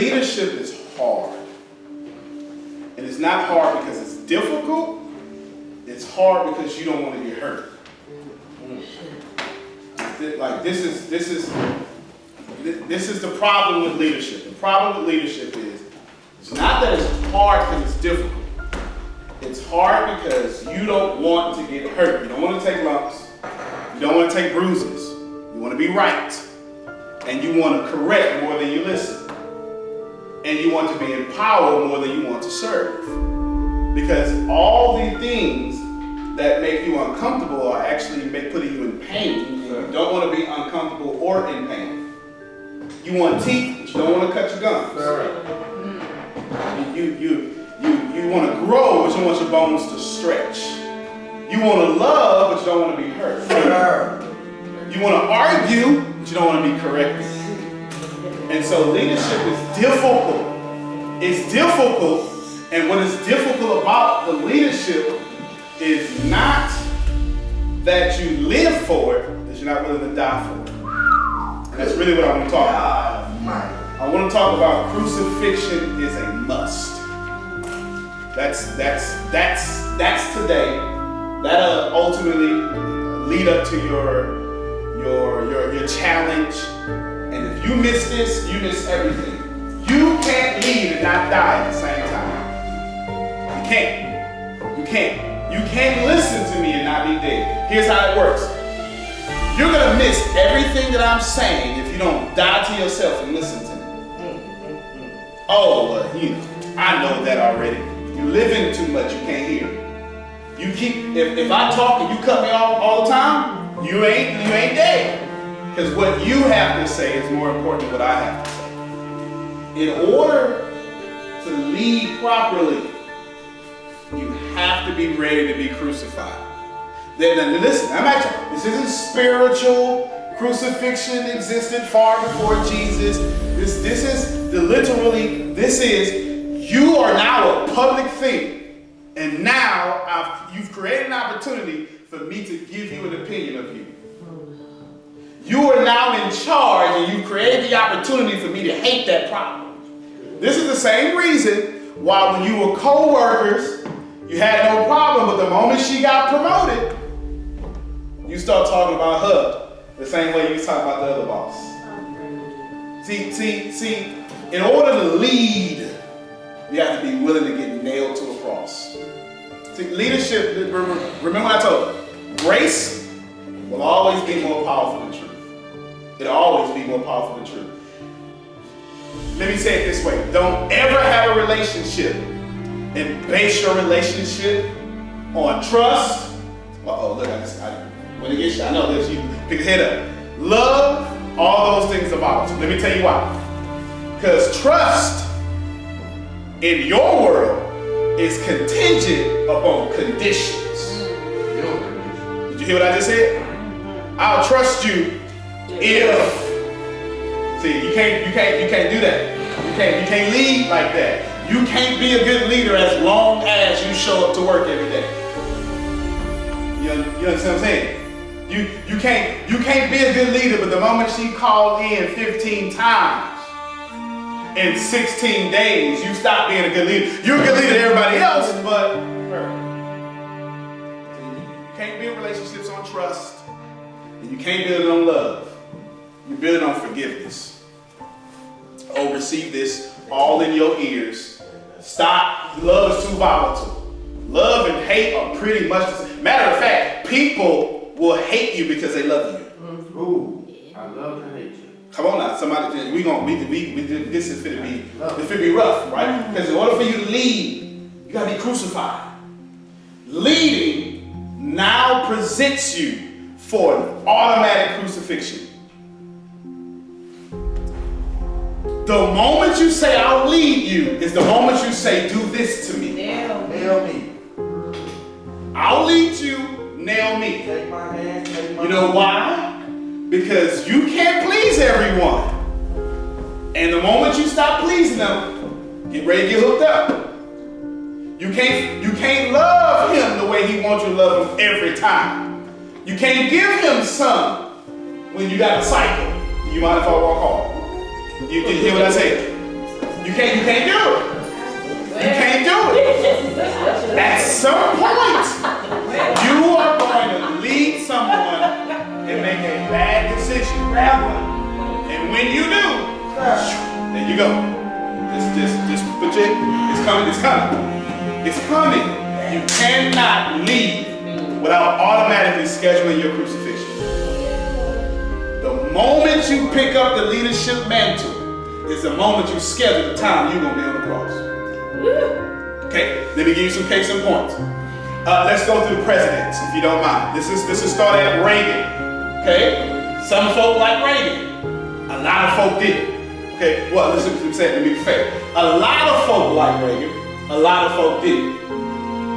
leadership is hard. And it's not hard because it's difficult. It's hard because you don't want to get hurt. Like this is the problem with leadership. The problem with leadership is it's not that it's hard because it's difficult. It's hard because you don't want to get hurt. You don't want to take lumps. You don't want to take bruises. You want to be right. And you want to correct more than you listen. And you want to be in power more than you want to serve. Because all the things that make you uncomfortable are actually putting you in pain. You don't want to be uncomfortable or in pain. You want teeth, but you don't want to cut your gums. You want to grow, but you want your bones to stretch. You want to love, but you don't want to be hurt. You want to argue, but you don't want to be corrected. And so leadership is difficult. It's difficult, and what is difficult about the leadership is not that you live for it, that you're not willing to die for it. And that's really what I want to talk about. I want to talk about crucifixion is a must. That's today. That'll ultimately lead up to your challenge. And if you miss this, you miss everything. You can't lead and not die at the same time. You can't. You can't. You can't listen to me and not be dead. Here's how it works. You're going to miss everything that I'm saying if you don't die to yourself and listen to me. Oh, well, I know that already. You're living too much, you can't hear. You keep, if I talk and you cut me off all the time, you ain't dead. Because what you have to say is more important than what I have to say. In order to lead properly, you have to be ready to be crucified. Then listen, this isn't spiritual. Crucifixion existed far before Jesus. This is you are now a public thing. And now you've created an opportunity for me to give you an opinion of you. You are now in charge, and you've created the opportunity for me to hate that problem. This is the same reason why when you were co-workers, you had no problem, but the moment she got promoted, you start talking about her the same way you was talking about the other boss. See, in order to lead, you have to be willing to get nailed to a cross. See, leadership, remember what I told you, grace will always be more powerful than truth. It'll always be more powerful than truth. Let me say it this way. Don't ever have a relationship and base your relationship on trust. Uh-oh, look, when it gets you, I know this, you pick a head up. Love, all those things are volatile. Let me tell you why. Because trust in your world is contingent upon conditions. Did you hear what I just said? I'll trust you if. See, you can't do that. You can't lead like that. You can't be a good leader as long as you show up to work every day. You understand what I'm saying? You can't be a good leader, but the moment she called in 15 times in 16 days, you stop being a good leader. You're a good leader to everybody else, but her. You can't build relationships on trust, and you can't build it on love. You build it on forgiveness. Oh, receive this all in your ears. Stop. Love is too volatile. Love and hate are pretty much the same. Matter of fact, people will hate you because they love you. Ooh, I love to hate you. Come on now, somebody. This is fit to be rough, right? Because in order for you to lead, you gotta be crucified. Leading now presents you for an automatic crucifixion. The moment you say, I'll lead you, is the moment you say, do this to me. Nail me. I'll lead you, nail me. Take my hand, take my You know why? Because you can't please everyone. And the moment you stop pleasing them, get ready to get hooked up. You can't love him the way he wants you to love him every time. You can't give him some when you got a cycle. You mind if I walk off? You hear what I say? You can't do it. You can't do it. At some point, you are going to lead someone and make a bad decision. And when you do, there you go. Just put your, it's coming, it's coming. It's coming. You cannot leave without automatically scheduling your crucifixion. The moment you pick up the leadership mantle is the moment you schedule the time you're going to be on the cross. Okay, let me give you some case in points. Let's go through the presidents, if you don't mind. This is started at Reagan. Okay, some folk like Reagan. A lot of folk didn't. Okay, well, listen to me say it to be fair. A lot of folk like Reagan. A lot of folk didn't.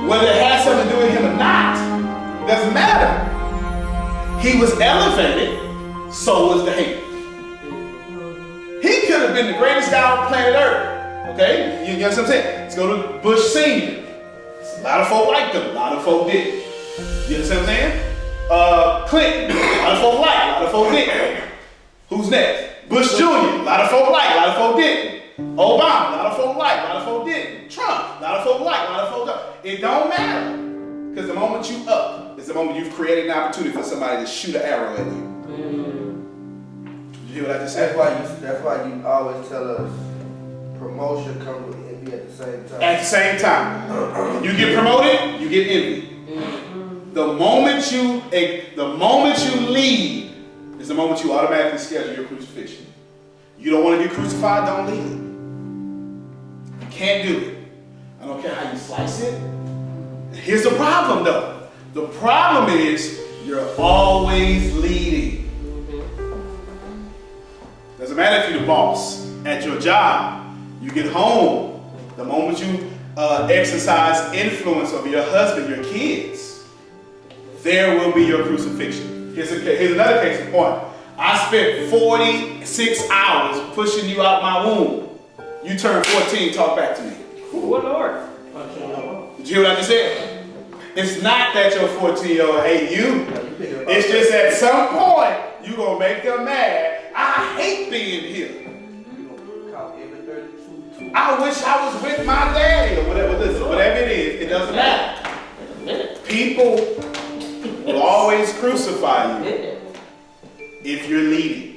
Whether it has something to do with him or not, doesn't matter. He was elevated, so was the hate. He could have been the greatest guy on planet Earth. Okay, you know what I'm saying? Let's go to Bush Sr. A lot of folk liked him, a lot of folk didn't. You understand what I'm saying? Clinton, a lot of folk liked, a lot of folk didn't. Who's next? Bush Jr., a lot of folk liked, a lot of folk didn't. Obama, a lot of folk liked, a lot of folk didn't. Trump, a lot of folk liked, a lot of folk don't. It don't matter. Because the moment you up is the moment you've created an opportunity for somebody to shoot an arrow at you. Did you hear what I just said? That's why you always tell us promotion comes with envy at the same time. At the same time. When you get promoted, you get envy. The moment you lead is the moment you automatically schedule your crucifixion. You don't want to get crucified, don't lead it. You can't do it. I don't care how you slice it. Here's the problem though. The problem is you're always leading. Doesn't matter if you're the boss at your job. You get home, the moment you exercise influence over your husband, your kids, there will be your crucifixion. Here's another case in point. I spent 46 hours pushing you out my womb. You turned 14, talk back to me. What Lord? Did you hear what I just said? It's not that your 14-year-old hate you. It's just at some point, you're going to make them mad. I hate being here. I wish I was with my daddy or whatever it is. It doesn't matter. People will always crucify you if you're leading.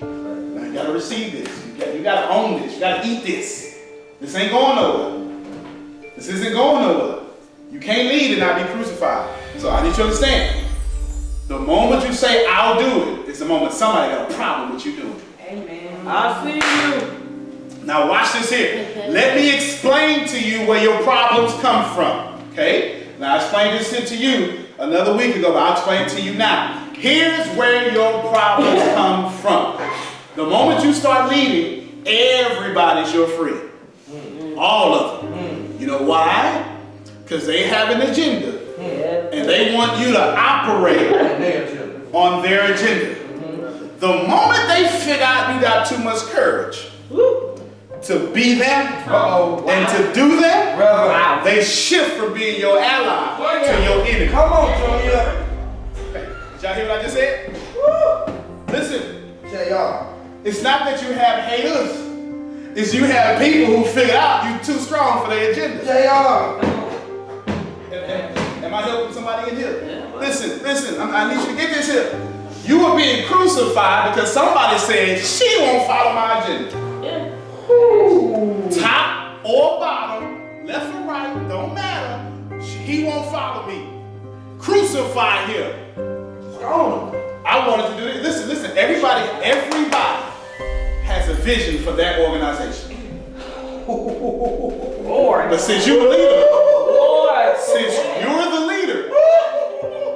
Now you gotta receive this. You gotta own this. You gotta eat this. This ain't going nowhere. This isn't going nowhere. You can't lead and not be crucified. So I need you to understand. The moment you say I'll do it, it's the moment somebody got a problem with you doing it. Amen. I see you. Now watch this here. Let me explain to you where your problems come from. Okay? Now I explained this here to you another week ago, but I'll explain it to you now. Here's where your problems come from. The moment you start leading, everybody's your friend. All of them. You know why? Because they have an agenda. And they want you to operate on their agenda. The moment they figure out you got too much courage to be them and to do them, they shift from being your ally to your enemy. Come on, Junior. Did y'all hear what I just said? Listen, y'all. it's not that you have haters. It's you have people who figure out you too strong for their agenda. Am I helping somebody in here? Listen, I need you to get this here. You are being crucified because somebody said she won't follow my agenda. Top or bottom, left or right, don't matter. He won't follow me. Crucify him. I wanted to do this. Listen, everybody has a vision for that organization. Lord. But since you're the leader, Lord. since you're the leader,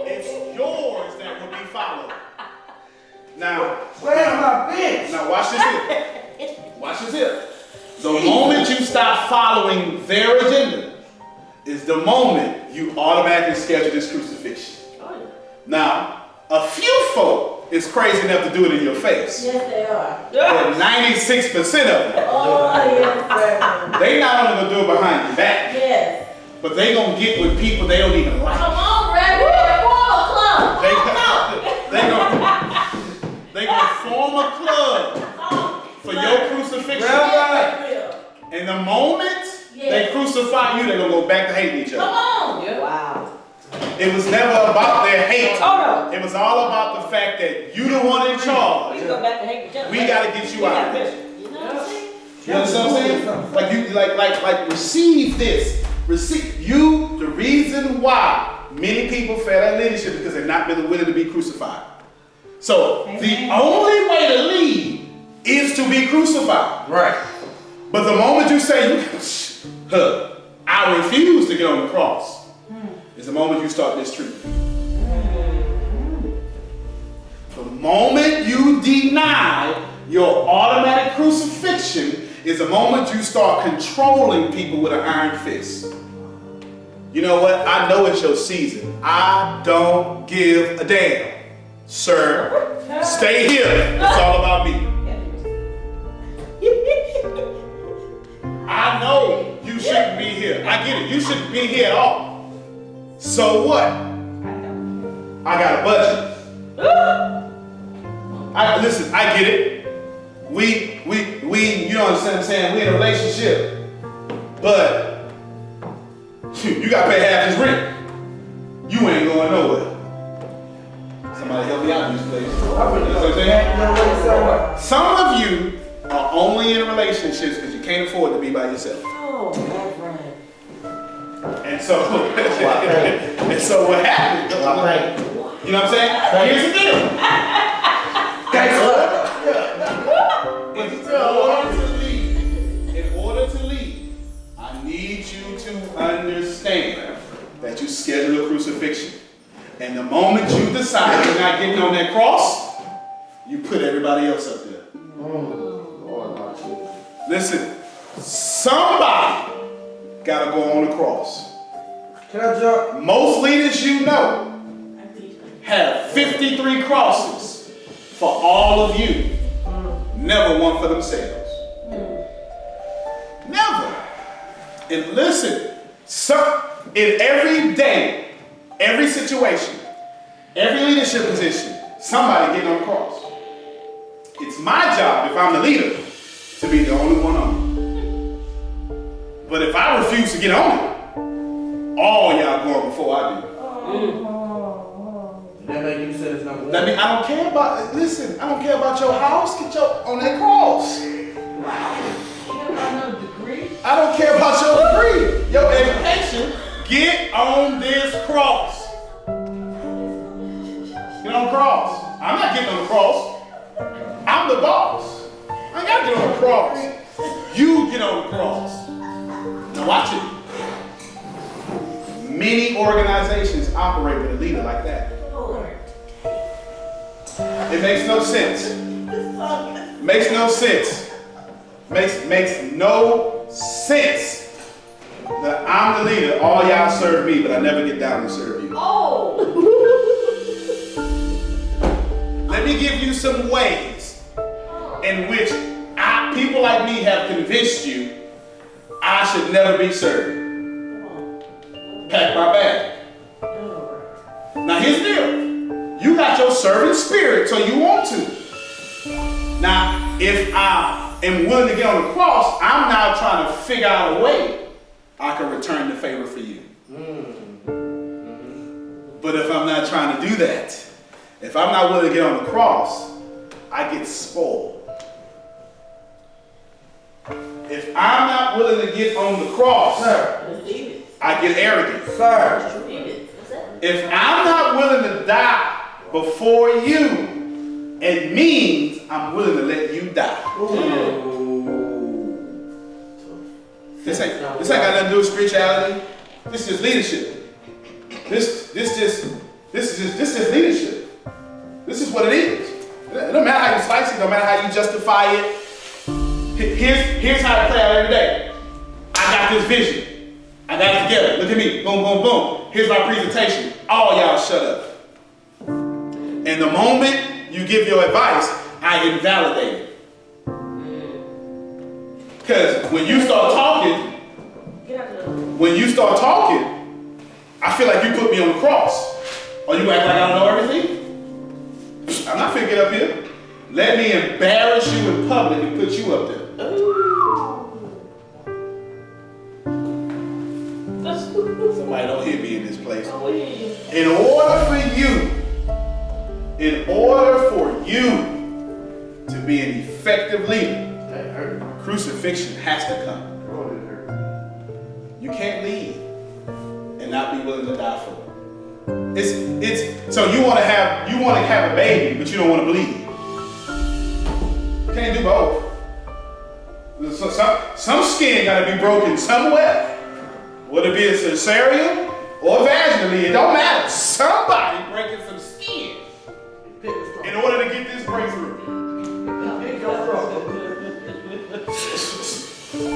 it's yours that will be followed. Now, Where's my bitch? now watch this here. Watch this here. The moment you stop following their agenda is the moment you automatically schedule this crucifixion. Now, a few folk is crazy enough to do it in your face. Yes, they are. But 96% of them, Oh, yes, they not only gonna do it behind your back, yes. but they gonna get with people they don't even like. Come on, Reverend. They gonna form a club for your crucifixion. And the moment they crucify you, they're going to go back to hating each Come other. on. Yeah. Wow. It was never about their hate. Oh It was all about the fact that you the one in no. charge. We go back to hate each other. We got to get you out of here. You know what I'm saying? You understand what I'm saying? Like you, like receive this. Receive you. The reason why many people fail at leadership because they've not been willing to be crucified. So the only way to lead is to be crucified. Right. But the moment you say, I refuse to get on the cross, is the moment you start mistreating people. The moment you deny your automatic crucifixion is the moment you start controlling people with an iron fist. You know what? I know it's your season. I don't give a damn. Sir, stay here. It's all about me. I know you shouldn't be here. I get it. You shouldn't be here at all. So what? I got a budget. Listen, I get it. We, you know what I'm saying? We in a relationship. But you got to pay half his rent. You ain't going nowhere. Somebody help me out in this place. You know what I'm saying? Some of you are only in relationships because you can't afford to be by yourself. Oh, that's right. And so what happens? You know what I'm saying? Here's the deal. In order to lead, I need you to understand that you schedule a crucifixion. And the moment you decide you're not getting on that cross, you put everybody else up there. Listen, somebody got to go on the cross. Can I jump? Most leaders you know have 53 crosses for all of you. Never one for themselves. Never. And listen, in every day, every situation, every leadership position, somebody getting on the cross. It's my job, if I'm the leader, to be the only one on it. But if I refuse to get on it, all y'all going before I do. That make you say it's number one. That mean I don't care about, listen, I don't care about your house, get your on that cross. I don't care about your degree, your education. Get on this cross. Get on the cross. I'm not getting on the cross. I'm the boss. I ain't gotta get on the cross. You get on the cross. Now watch it. Many organizations operate with a leader like that. It makes no sense. Makes no sense. Makes no sense that I'm the leader. All y'all serve me, but I never get down to serve you. Let me give you some ways in which people like me have convinced you I should never be served. Pack my bag. Now here's the deal. You got your servant spirit, so you want to. Now, if I am willing to get on the cross, I'm now trying to figure out a way I can return the favor for you. But if I'm not trying to do that, if I'm not willing to get on the cross, I get spoiled. If I'm not willing to get on the cross, I get arrogant. If I'm not willing to die before you, it means I'm willing to let you die. This ain't got nothing to do with spirituality. This is just leadership. This is just leadership. This is what it is. It don't matter how you slice it, no matter how you justify it. Here's how I play out every day. I got this vision. I got it together. Look at me. Boom, boom, boom. Here's my presentation. All y'all shut up. And the moment you give your advice, I invalidate it. Because when you start talking, I feel like you put me on the cross. Or you act like I don't know everything. I'm not finna get up here. Let me embarrass you in public and put you up there. Somebody don't hear me in this place. Oh, we hear you. In order for you to be an effective leader, That hurt. crucifixion has to come. Oh, that hurt. You can't lead and not be willing to die for it. So you want to have a baby, but you don't want to bleed. You can't do both. Some skin got to be broken somewhere. Whether it be a cesarean or vaginally, it don't matter. Somebody breaking some skin in order to get this breakthrough.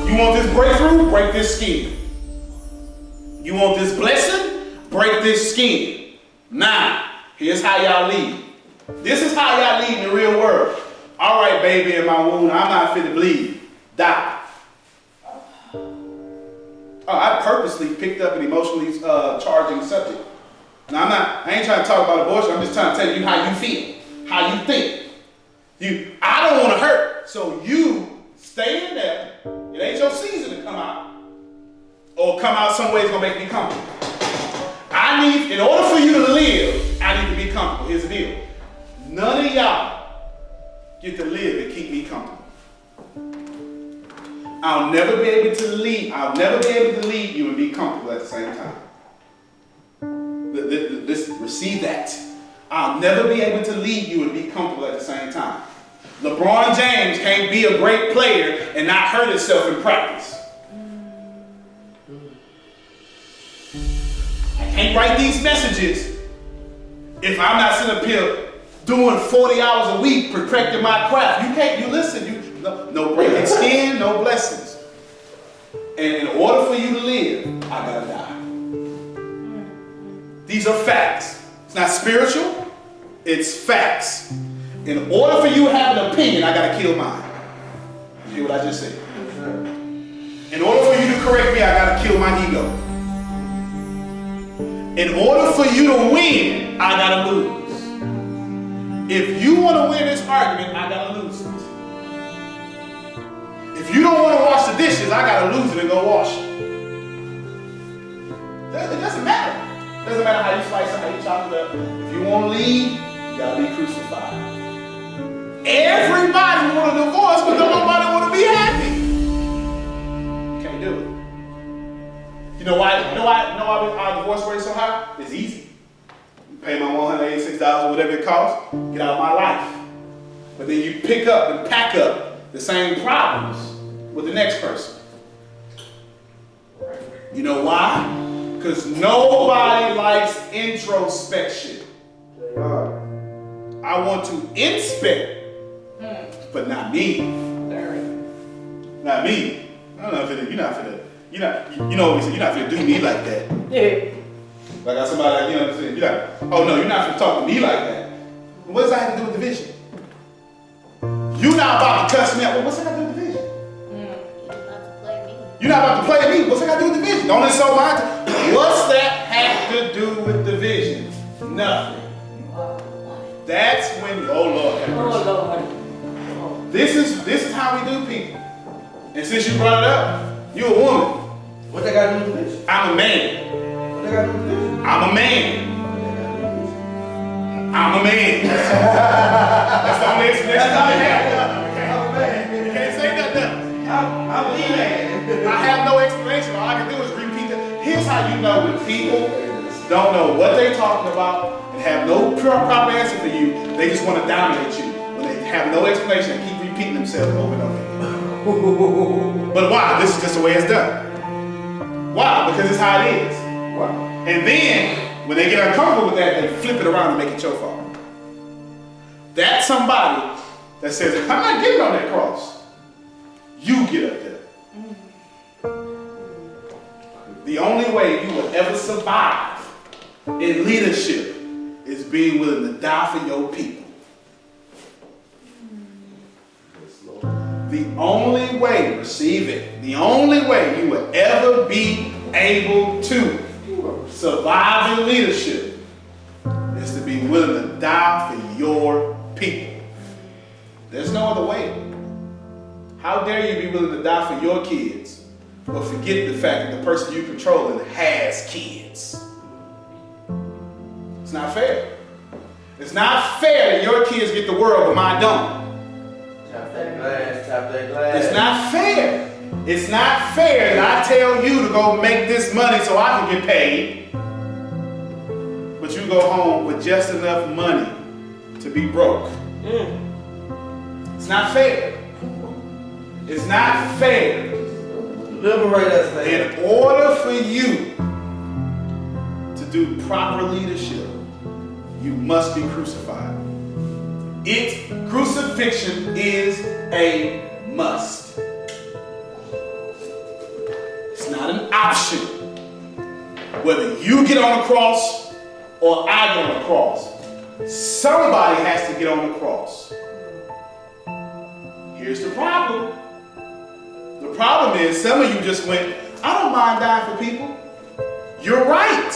You want this breakthrough? Break this skin. You want this blessing? Break this skin. Now, here's how y'all lead. This is how y'all lead in the real world. All right, baby, in my womb, I'm not fit to bleed. Die. Oh, I purposely picked up an emotionally charging subject. Now, I ain't trying to talk about abortion. I'm just trying to tell you how you feel, how you think. I don't want to hurt, so you stay in there. It ain't your season to come out. Or come out some way it's going to make me comfortable. In order for you to live, I need to be comfortable. Here's the deal. None of y'all get to live and keep me comfortable. I'll never be able to lead you and be comfortable at the same time. Receive that. I'll never be able to lead you and be comfortable at the same time. LeBron James can't be a great player and not hurt himself in practice. I can't write these messages if I'm not sitting up here doing 40 hours a week perfecting my craft. No breaking skin, no blessings. And in order for you to live, I gotta die. These are facts. It's not spiritual, it's facts. In order for you to have an opinion, I gotta kill mine. You hear what I just said? In order for you to correct me, I gotta kill my ego. In order for you to win, I gotta lose. If you want to win this argument, I gotta lose it. If you don't want to wash the dishes, I gotta lose it and go wash it. It doesn't matter. It doesn't matter how you slice it, how you chop it up. If you want to lead, you gotta be crucified. Everybody want a divorce, but nobody want to be happy. You can't do it. You know why our divorce rate is so high? It's easy. Pay my $186, whatever it costs, get out of my life. But then you pick up and pack up the same problems with the next person. You know why? Because nobody likes introspection. I want to inspect, but not me. Not me. I don't know if you're not finna do me like that. Yeah. Like I somebody, you know what I'm saying? You're like, oh no, you're not gonna talk to me like that. What does that have to do with division? You're not about to cuss me out. Well, what's that got to do with division? You're not about to play me. What's that got to do with division? Don't insult mine. What's that have to do with division? Nothing. That's when, oh Lord have mercy. Oh, Lord. This is how we do people. And since you brought it up, you're a woman. What they got to do with this? I'm a man. What they got to do with this? I'm a man. I'm a man. That's the only explanation I have. I'm a man. You can't say nothing. I'm a man. I have no explanation. All I can do is repeat it. Here's how you know when people don't know what they're talking about and have no proper answer for you. They just want to dominate you. When they have no explanation and keep repeating themselves over and over again. But why? This is just the way it's done. Why? Because it's how it is. Wow. And then, when they get uncomfortable with that, they flip it around and make it your fault. That's somebody that says, I'm not getting on that cross. You get up there. The only way you will ever survive in leadership is being willing to die for your people. The only way, receive it, the only way you will ever be able to survive in leadership is to be willing to die for your people. There's no other way. How dare you be willing to die for your kids, but forget the fact that the person you're controlling has kids. It's not fair. It's not fair that your kids get the world, but mine don't. Tap that glass, tap that glass. It's not fair. It's not fair that I tell you to go make this money so I can get paid, but you go home with just enough money to be broke. It's not fair. It's not fair. Liberate us, man. In order for you to do proper leadership, you must be crucified. Crucifixion is a must. It's not an option. Whether you get on the cross or I get on the cross, somebody has to get on the cross. Here's the problem. The problem is some of you just went, I don't mind dying for people. You're right.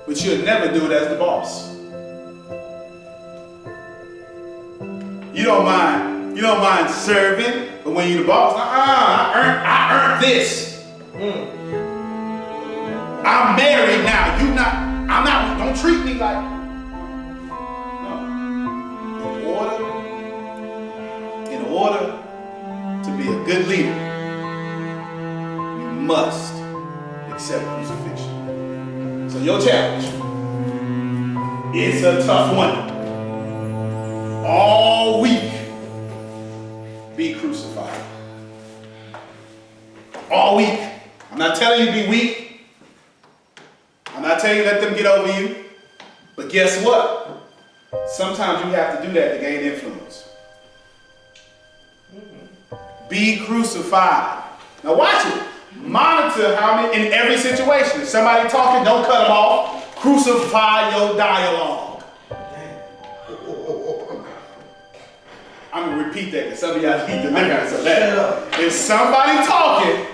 But you'll never do it as the boss. You don't mind serving, but when you're the boss, I earned this. I'm married now. Don't treat me like. No. In order to be a good leader, you must accept crucifixion. So your challenge, it's a tough one. All week, be crucified. All week. I'm not telling you to be weak. I'm not telling you to let them get over you. But guess what? Sometimes you have to do that to gain influence. Be crucified. Now watch it. Monitor how many, in every situation. If somebody talking, don't cut them off. Crucify your dialogue. I'm going to repeat that because some of y'all need deliverance of that. If somebody talking,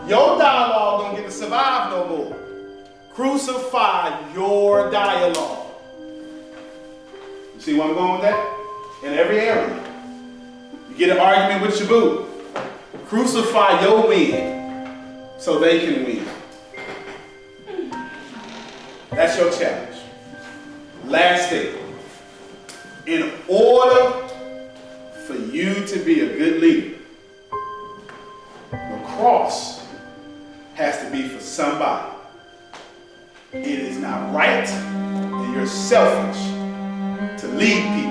your dialogue don't get to survive no more. Crucify your dialogue. You see where I'm going with that? In every area. You get an argument with your boo. Crucify your win so they can win. That's your challenge. Last thing. In order for you to be a good leader, the cross has to be for somebody. It is not right and you're selfish to lead people